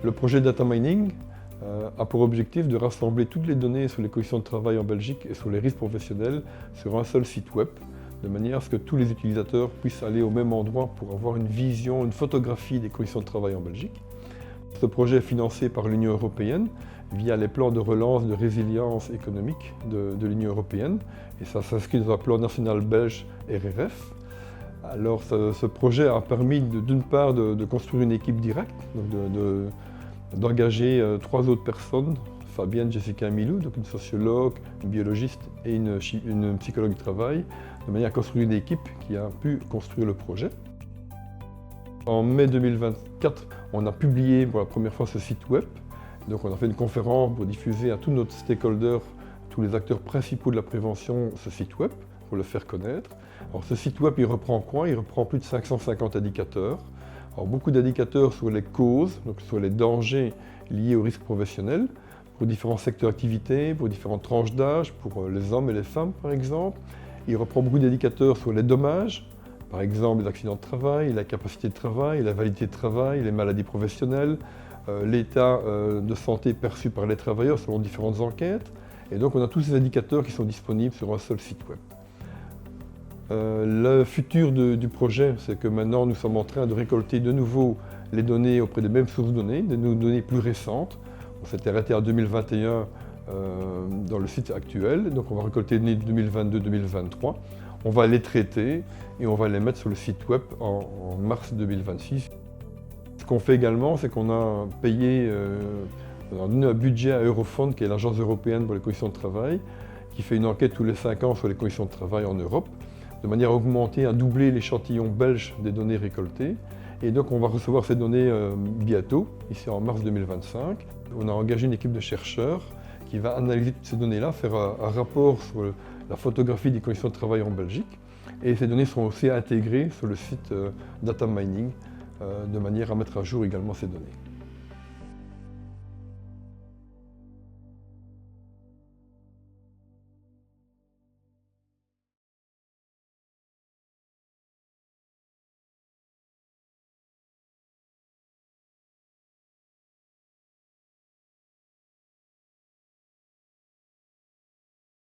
Le projet Data Mining a pour objectif de rassembler toutes les données sur les conditions de travail en Belgique et sur les risques professionnels sur un seul site web, de manière à ce que tous les utilisateurs puissent aller au même endroit pour avoir une vision, une photographie des conditions de travail en Belgique. Ce projet est financé par l'Union européenne via les plans de relance de résilience économique de l'Union européenne, et ça s'inscrit dans un plan national belge RRF. Alors ce projet a permis d'une part de construire une équipe directe, d'engager 3 autres personnes, Fabienne, Jessica et Milou, donc une sociologue, une biologiste et une psychologue du travail, de manière à construire une équipe qui a pu construire le projet. En mai 2024, on a publié pour la première fois ce site web. Donc on a fait une conférence pour diffuser à tous nos stakeholders, tous les acteurs principaux de la prévention, ce site web, pour le faire connaître. Alors ce site web, il reprend quoi? Il reprend plus de 550 indicateurs. Alors beaucoup d'indicateurs sur les causes, donc sur les dangers liés aux risques professionnels, pour différents secteurs d'activité, pour différentes tranches d'âge, pour les hommes et les femmes par exemple. Il reprend beaucoup d'indicateurs sur les dommages, par exemple les accidents de travail, la capacité de travail, la validité de travail, les maladies professionnelles, l'état de santé perçu par les travailleurs selon différentes enquêtes. Et donc on a tous ces indicateurs qui sont disponibles sur un seul site web. Le futur du projet, c'est que maintenant nous sommes en train de récolter de nouveau les données auprès des mêmes sources de données, des données plus récentes. On s'était arrêté en 2021 dans le site actuel, donc on va récolter les données de 2022-2023. On va les traiter et on va les mettre sur le site web en mars 2026. Ce qu'on fait également, c'est qu'on a payé, on a donné un budget à Eurofond, qui est l'agence européenne pour les conditions de travail, qui fait une enquête tous les 5 ans sur les conditions de travail en Europe, de manière à augmenter, à doubler l'échantillon belge des données récoltées. Et donc on va recevoir ces données bientôt, ici en mars 2025. On a engagé une équipe de chercheurs qui va analyser toutes ces données-là, faire un rapport sur la photographie des conditions de travail en Belgique. Et ces données seront aussi intégrées sur le site Data Mining, de manière à mettre à jour également ces données.